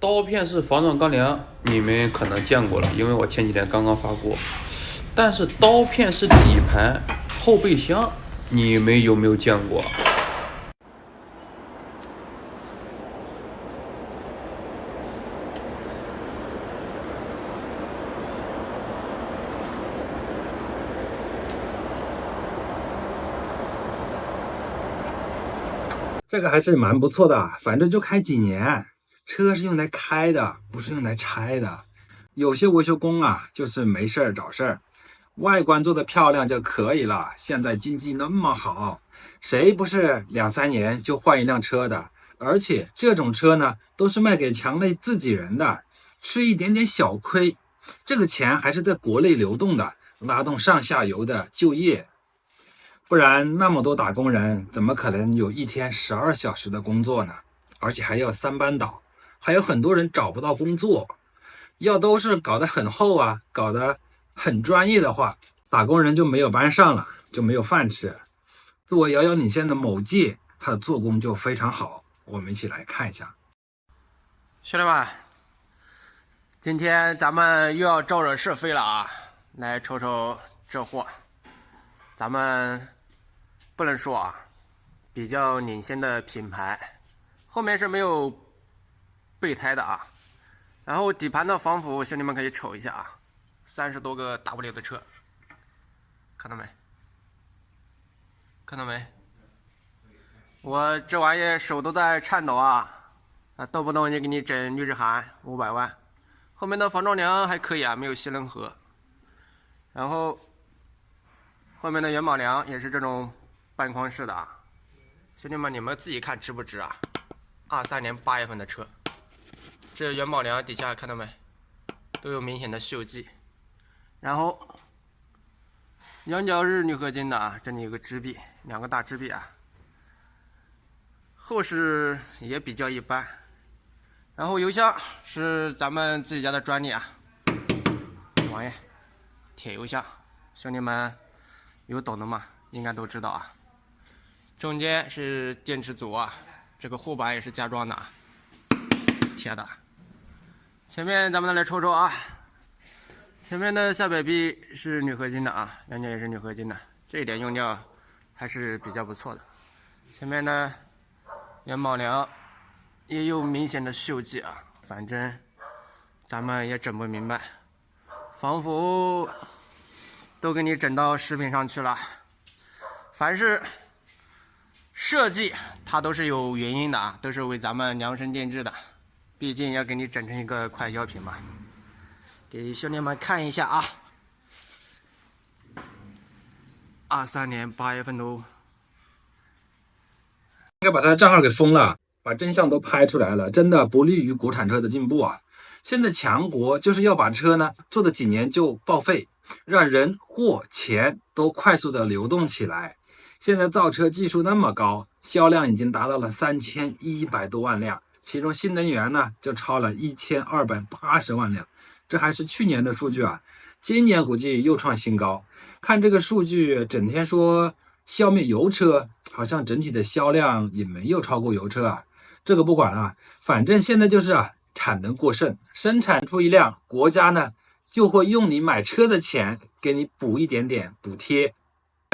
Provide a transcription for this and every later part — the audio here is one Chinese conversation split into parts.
刀片式防撞钢梁你们可能见过了，因为我前几天刚刚发过。但是刀片式底盘后备箱，你们有没有见过？这个还是蛮不错的，反正就开几年。车是用来开的，不是用来拆的。有些维修工啊，就是没事儿找事儿，外观做的漂亮就可以了。现在经济那么好，谁不是2、3年就换一辆车的？而且这种车呢，都是卖给强内自己人的，吃一点点小亏，这个钱还是在国内流动的，拉动上下游的就业。不然那么多打工人，怎么可能有一天12小时的工作呢？而且还要3班倒，还有很多人找不到工作。要都是搞得很厚啊，搞得很专业的话，打工人就没有班上了，就没有饭吃。作为遥遥领先的某界，它的做工就非常好，我们一起来看一下。兄弟们，今天咱们又要招惹是非了啊！来瞅瞅这货，咱们不能说啊，比较领先的品牌，后面是没有备胎的啊。然后底盘的防腐，兄弟们可以瞅一下啊，30多个 W 的车，看到没？看到没？我这玩意手都在颤抖啊！动不动就给你整绿之函500万。后面的防撞梁还可以啊，没有吸棱盒。然后后面的元宝梁也是这种半框式的啊。兄弟们，你们自己看值不值啊？23年8月份的车，这元宝梁底下看到没？都有明显的锈迹。然后羊角是铝合金的啊，这里有个支臂，2个大支臂啊。后饰也比较一般。然后油箱是咱们自己家的专利啊，这玩意铁油箱，兄弟们有懂的吗？应该都知道啊。中间是电池组啊，这个护板也是加装的啊，铁的。前面咱们再来瞅瞅啊，前面的下摆臂是铝合金的啊，两角也是铝合金的，这一点用料还是比较不错的。前面的元宝梁也有明显的锈迹啊，反正咱们也整不明白，防腐都给你整到食品上去了。凡是设计它都是有原因的啊，都是为咱们量身定制的，毕竟要给你整成一个快消品嘛。给兄弟们看一下啊，23年8月份都应该把他的账号给封了，把真相都拍出来了，真的不利于国产车的进步啊！现在强国就是要把车呢做的几年就报废，让人、货、钱都快速的流动起来。现在造车技术那么高，销量已经达到了3100多万辆，其中新能源呢就超了1280万辆，这还是去年的数据啊，今年估计又创新高。看这个数据，整天说消灭油车，好像整体的销量也没有超过油车啊。这个不管了，反正现在就是产能过剩，生产出一辆，国家呢就会用你买车的钱给你补一点点补贴，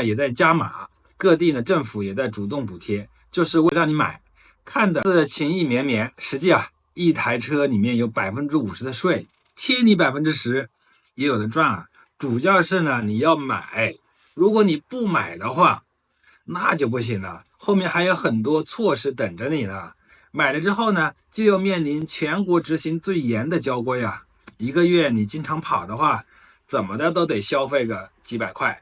也在加码，各地呢政府也在主动补贴，就是为了让你买，看的是情意绵绵，实际一台车里面有50%的税，贴你10%也有的赚啊。主要是呢你要买，如果你不买的话，那就不行了，后面还有很多措施等着你呢。买了之后呢，就要面临全国执行最严的交规啊。1个月你经常跑的话，怎么的都得消费个几百块。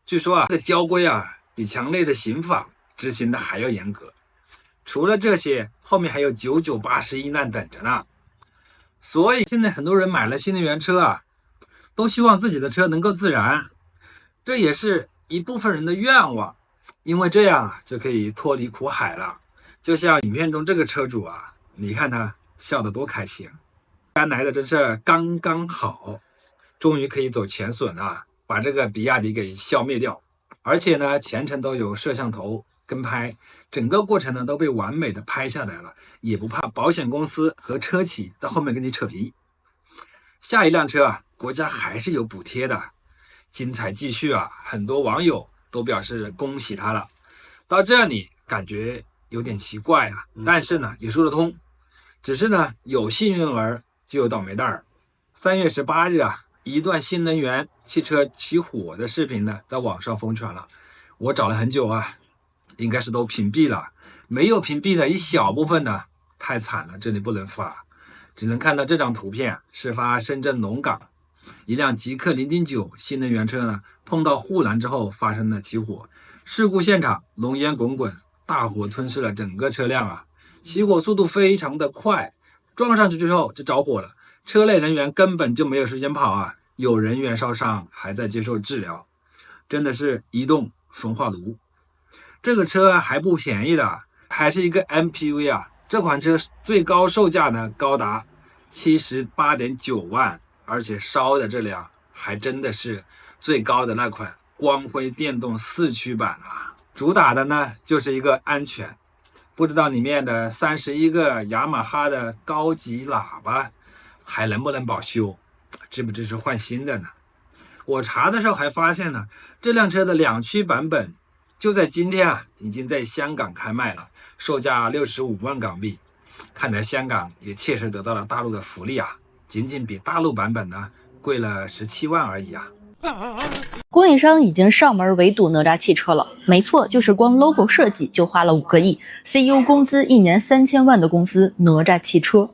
据说这个交规比强烈的刑法执行的还要严格。除了这些，后面还有9981一难等着呢。所以现在很多人买了新能源车都希望自己的车能够自燃，这也是一部分人的愿望。因为这样就可以脱离苦海了。就像影片中这个车主你看他笑得多开心，刚来的真是刚刚好，终于可以走全损了，把这个比亚迪给消灭掉。而且呢，全程都有摄像头，跟拍，整个过程呢都被完美的拍下来了，也不怕保险公司和车企在后面跟你扯皮。下一辆车啊，国家还是有补贴的，精彩继续啊！很多网友都表示恭喜他了。到这里感觉有点奇怪啊，但是呢也说得通，只是呢有幸运儿就有倒霉蛋儿。3月18日啊，一段新能源汽车起火的视频呢在网上疯传了，我找了很久啊，应该是都屏蔽了，没有屏蔽的一小部分呢，太惨了，这里不能发，只能看到这张图片，事发深圳龙岗，一辆极氪0.9新能源车呢碰到护栏之后发生了起火，事故现场浓烟滚滚，大火吞噬了整个车辆啊，起火速度非常的快，撞上去之后就着火了，车内人员根本就没有时间跑啊，有人员烧伤还在接受治疗，真的是移动焚化炉。这个车还不便宜的，还是一个 MPV 啊，这款车最高售价呢高达78.9万，而且烧的这辆还真的是最高的那款光辉电动4驱版啊，主打的呢就是一个安全，不知道里面的31个雅马哈的高级喇叭还能不能保修，支不支持换新的呢？我查的时候还发现呢，这辆车的2驱版本就在今天啊，已经在香港开卖了，售价65万港币。看来香港也切实得到了大陆的福利啊，仅仅比大陆版本呢贵了17万而已啊。供应商已经上门围堵哪吒汽车了，没错，就是光 logo 设计就花了5个亿 ，CEO 工资1年3000万的公司哪吒汽车。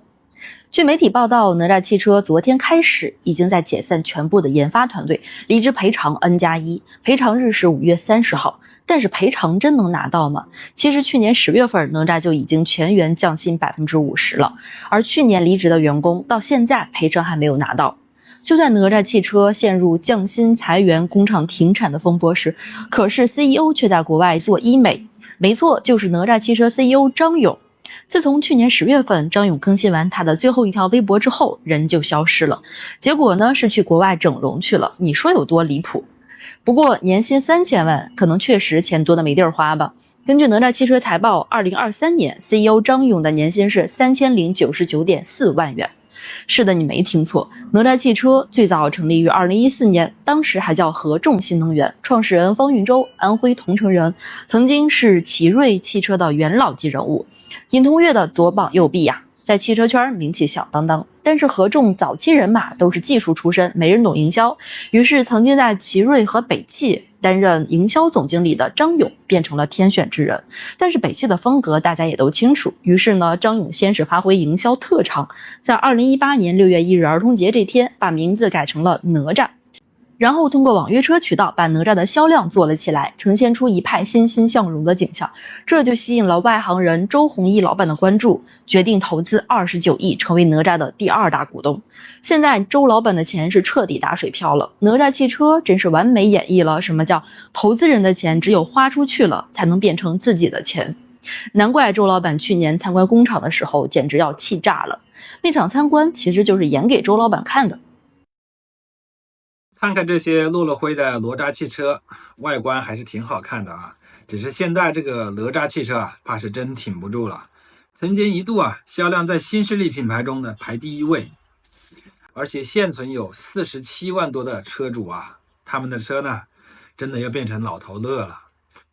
据媒体报道，哪吒汽车昨天开始已经在解散全部的研发团队，离职赔偿 N+1， 赔偿日是5月30号。但是赔偿真能拿到吗？其实去年10月份，哪吒就已经全员降薪50%了，而去年离职的员工到现在赔偿还没有拿到。就在哪吒汽车陷入降薪、裁员、工厂停产的风波时，可是 CEO 却在国外做医美。没错，就是哪吒汽车 CEO 张勇。自从去年10月份张勇更新完他的最后一条微博之后，人就消失了。结果呢是去国外整容去了，你说有多离谱？不过年薪3000万，可能确实钱多的没地儿花吧。根据哪吒汽车财报，2023年 CEO 张勇的年薪是3099.4万元。是的，你没听错，哪吒汽车最早成立于2014年，当时还叫合众新能源，创始人方运舟，安徽桐城人，曾经是奇瑞汽车的元老级人物，尹同跃的左膀右臂呀，在汽车圈名气响当当。但是合众早期人马都是技术出身，没人懂营销，于是曾经在奇瑞和北汽担任营销总经理的张勇变成了天选之人。但是北汽的风格大家也都清楚，于是呢，张勇先是发挥营销特长，在2018年6月1日儿童节这天把名字改成了哪吒，然后通过网约车渠道把哪吒的销量做了起来，呈现出一派欣欣向荣的景象，这就吸引了外行人周鸿祎老板的关注，决定投资29亿成为哪吒的第2大股东。现在周老板的钱是彻底打水漂了，哪吒汽车真是完美演绎了什么叫投资人的钱只有花出去了才能变成自己的钱。难怪周老板去年参观工厂的时候简直要气炸了，那场参观其实就是演给周老板看的。看看这些落了灰的哪吒汽车，外观还是挺好看的啊。只是现在这个哪吒汽车啊，怕是真挺不住了。曾经一度啊，销量在新势力品牌中呢排第1位，而且现存有47万多的车主啊，他们的车呢，真的要变成老头乐了，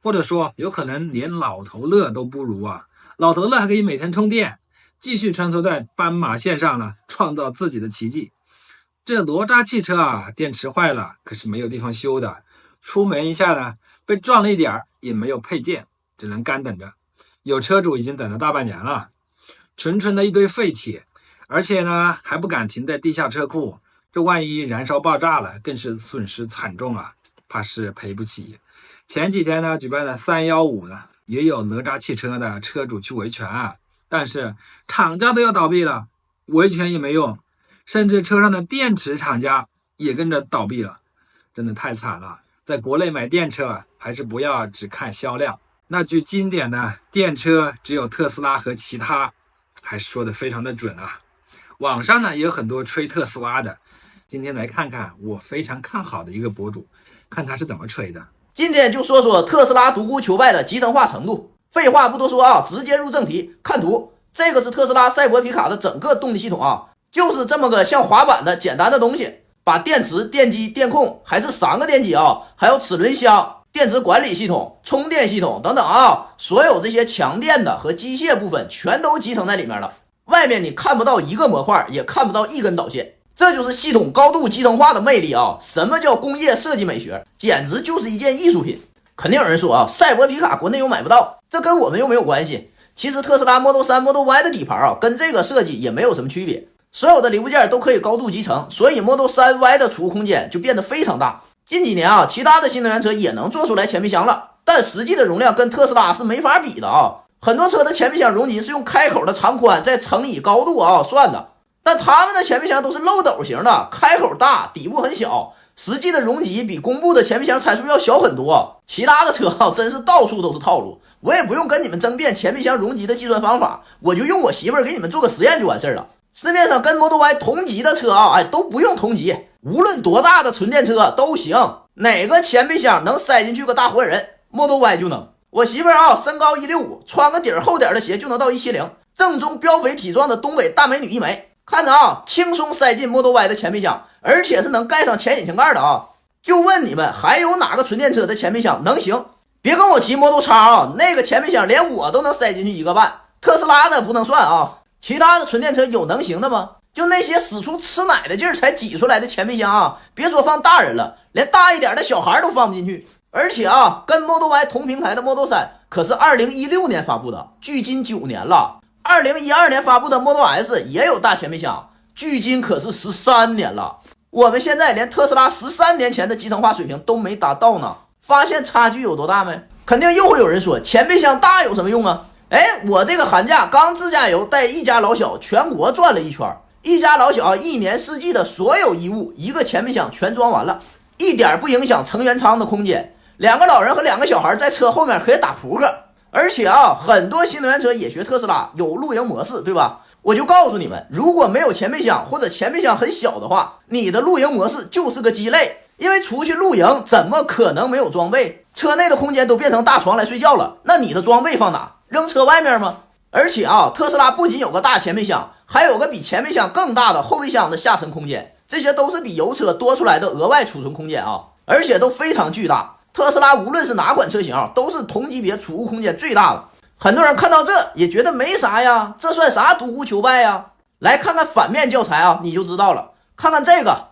或者说有可能连老头乐都不如啊。老头乐还可以每天充电，继续穿梭在斑马线上呢，创造自己的奇迹。这哪吒汽车啊，电池坏了，可是没有地方修的，出门一下呢，被撞了一点儿，也没有配件，只能干等着。有车主已经等了大半年了，纯纯的一堆废铁，而且呢还不敢停在地下车库，这万一燃烧爆炸了，更是损失惨重啊，怕是赔不起。前几天呢举办的315呢，也有哪吒汽车的车主去维权啊，但是厂家都要倒闭了，维权也没用，甚至车上的电池厂家也跟着倒闭了，真的太惨了。在国内买电车还是不要只看销量，那句经典的电车只有特斯拉和其他，还说的非常的准啊。网上呢也有很多吹特斯拉的，今天来看看我非常看好的一个博主，看他是怎么吹的。今天就说说特斯拉独孤求败的集成化程度。废话不多说啊，直接入正题，看图。这个是特斯拉赛博皮卡的整个动力系统啊，就是这么个像滑板的简单的东西，把电池、电机、电控还是3个电机啊，还有齿轮箱、电池管理系统、充电系统等等啊，所有这些强电的和机械部分全都集成在里面了。外面你看不到一个模块，也看不到一根导线，这就是系统高度集成化的魅力啊！什么叫工业设计美学？简直就是一件艺术品。肯定有人说啊，赛博皮卡国内又买不到，这跟我们又没有关系。其实特斯拉 Model 3、Model Y 的底盘啊，跟这个设计也没有什么区别，所有的零部件都可以高度集成，所以 Model 3 Y 的储物空间就变得非常大。近几年啊，其他的新能源车也能做出来前备箱了，但实际的容量跟特斯拉是没法比的啊。很多车的前备箱容积是用开口的长宽再乘以高度啊算的，但他们的前备箱都是漏斗型的，开口大，底部很小，实际的容积比公布的前备箱参数要小很多。其他的车啊，真是到处都是套路，我也不用跟你们争辩前备箱容积的计算方法，我就用我媳妇儿给你们做个实验就完事儿了。市面上跟 Model Y 同级的车啊，都不用同级，无论多大的纯电车都行，哪个前备箱能塞进去个大活人 ，Model Y 就能。我媳妇儿啊，身高165，穿个底儿厚点的鞋就能到170，正宗膘肥体壮的东北大美女一枚。看着啊，轻松塞进 Model Y 的前备箱，而且是能盖上前引擎盖的啊。就问你们，还有哪个纯电车的前备箱能行？别跟我提 Model X 啊，那个前备箱连我都能塞进去1个半，特斯拉的不能算啊。其他的纯电车有能行的吗？就那些使出吃奶的劲儿才挤出来的前备箱啊，别说放大人了，连大一点的小孩都放不进去。而且啊，跟 Model Y 同平台的 Model 3可是2016年发布的，距今9年了。2012年发布的 Model S 也有大前备箱，距今可是13年了。我们现在连特斯拉13年前的集成化水平都没达到呢，发现差距有多大没？肯定又会有人说前备箱大有什么用啊？我这个寒假刚自驾游带一家老小全国转了一圈，一家老小一年四季的所有衣物一个前备箱全装完了，一点不影响成员舱的空间。2个老人和2个小孩在车后面可以打扑克。而且啊，很多新能源车也学特斯拉有露营模式，对吧？我就告诉你们，如果没有前备箱或者前备箱很小的话，你的露营模式就是个鸡肋，因为出去露营怎么可能没有装备？车内的空间都变成大床来睡觉了，那你的装备放哪？扔车外面吗？而且啊，特斯拉不仅有个大前备箱，还有个比前备箱更大的后备箱的下沉空间，这些都是比油车多出来的额外储存空间啊，而且都非常巨大。特斯拉无论是哪款车型都是同级别储物空间最大的。很多人看到这也觉得没啥呀，这算啥独孤求败呀？来看看反面教材啊，你就知道了。看看这个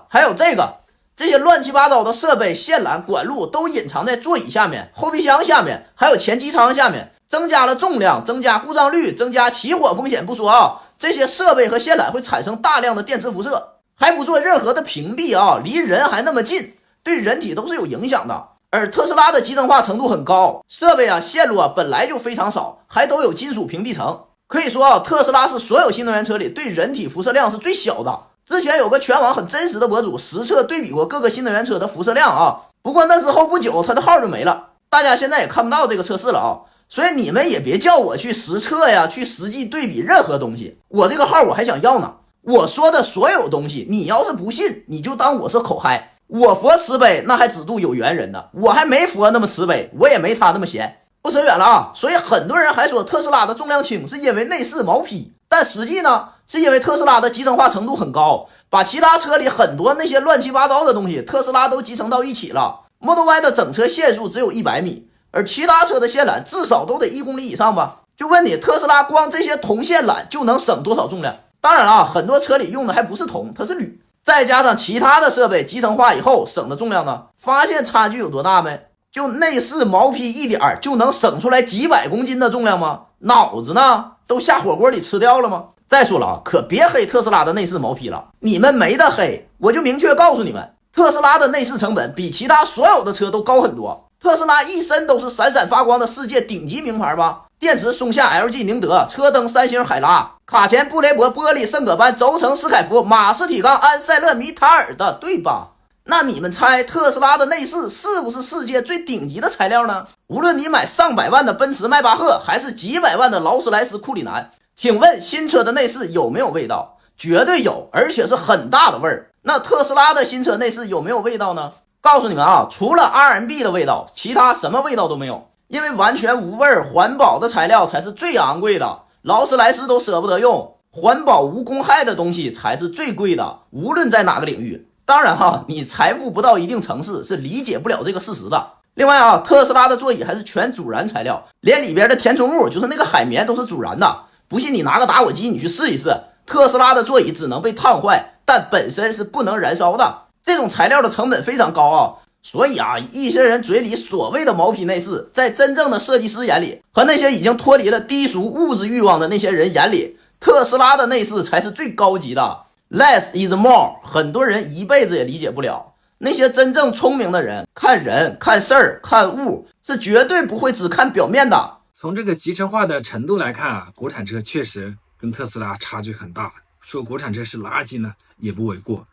还有这些乱七八糟的设备、线缆、管路都隐藏在座椅下面、后备箱下面，还有前机舱下面，增加了重量，增加故障率，增加起火风险不说啊，这些设备和线缆会产生大量的电磁辐射，还不做任何的屏蔽啊，离人还那么近，对人体都是有影响的。而特斯拉的集成化程度很高，设备啊、线路啊本来就非常少，还都有金属屏蔽层。可以说啊，特斯拉是所有新能源车里对人体辐射量是最小的。之前有个全网很真实的博主实测对比过各个新能源车的辐射量啊，不过那之后不久他的号就没了，大家现在也看不到这个测试了啊。所以你们也别叫我去实测呀，去实际对比任何东西，我这个号我还想要呢。我说的所有东西，你要是不信，你就当我是口嗨。我佛慈悲，那还只度有缘人呢。我还没佛那么慈悲，我也没他那么闲。不扯远了啊，所以很多人还说特斯拉的重量轻是因为内饰毛坯，但实际呢，是因为特斯拉的集成化程度很高，把其他车里很多那些乱七八糟的东西，特斯拉都集成到一起了。Model Y 的整车线数只有100米，而其他车的线缆至少都得1公里以上吧？就问你，特斯拉光这些铜线缆就能省多少重量？当然了，很多车里用的还不是铜，它是铝。再加上其他的设备集成化以后省的重量呢，发现差距有多大没？就内饰毛坯一点就能省出来几百公斤的重量吗？脑子呢？都下火锅里吃掉了吗？再说了啊，可别黑特斯拉的内饰毛坯了，你们没得黑，我就明确告诉你们，特斯拉的内饰成本比其他所有的车都高很多。特斯拉一身都是闪闪发光的世界顶级名牌吧？电池松下 LG 宁德，车灯三星海拉，卡钳布雷博，玻璃圣葛班，轴承斯凯夫，马斯体钢安塞勒米塔尔的，对吧？那你们猜特斯拉的内饰是不是世界最顶级的材料呢？无论你买上百万的奔驰迈巴赫，还是几百万的劳斯莱斯库里南，请问新车的内饰有没有味道？绝对有，而且是很大的味儿。那特斯拉的新车内饰有没有味道呢？告诉你们啊，除了 R&B 的味道，其他什么味道都没有。因为完全无味环保的材料才是最昂贵的，劳斯莱斯都舍不得用，环保无公害的东西才是最贵的，无论在哪个领域。当然哈，你财富不到一定层次是理解不了这个事实的。另外啊，特斯拉的座椅还是全阻燃材料，连里边的填充物，就是那个海绵都是阻燃的。不信你拿个打火机你去试一试，特斯拉的座椅只能被烫坏，但本身是不能燃烧的。这种材料的成本非常高啊，所以啊，一些人嘴里所谓的毛坯内饰，在真正的设计师眼里，和那些已经脱离了低俗物质欲望的那些人眼里，特斯拉的内饰才是最高级的。Less is more， 很多人一辈子也理解不了。那些真正聪明的人，看人、看事儿、看物，是绝对不会只看表面的。从这个集成化的程度来看啊，国产车确实跟特斯拉差距很大。说国产车是垃圾呢，也不为过。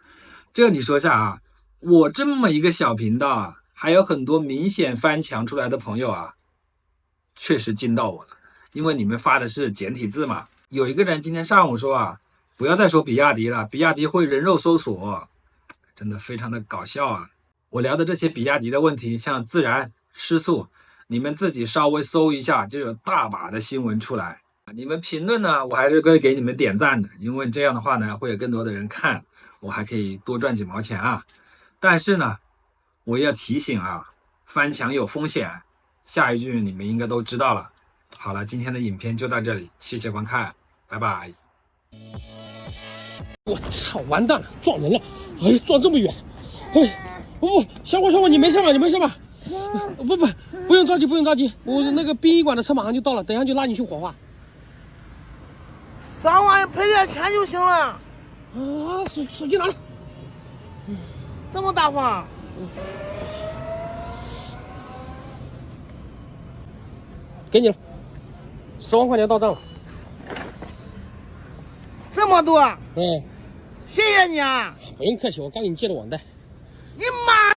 这你说下啊，我这么一个小频道啊，还有很多明显翻墙出来的朋友啊，确实惊到我了，因为你们发的是简体字嘛。有一个人今天上午说啊，不要再说比亚迪了，比亚迪会人肉搜索，真的非常的搞笑啊。我聊的这些比亚迪的问题，像自燃、失速，你们自己稍微搜一下，就有大把的新闻出来。你们评论呢，我还是会给你们点赞的，因为这样的话呢，会有更多的人看，我还可以多赚几毛钱啊。但是呢，我要提醒啊，翻墙有风险，下一句你们应该都知道了。好了，今天的影片就到这里，谢谢观看，拜拜。我操，完蛋了，撞人了！哎，撞这么远！哎，不，小伙，你没事吧？你没事吧？不用着急，不用着急，我那个殡仪馆的车马上就到了，等一下就拉你去火化。3万赔点钱就行了。啊，手机拿了。这么大方？给你了，10万块钱到账了。这么多？嗯，谢谢你啊！不用客气，我刚给你借的网贷。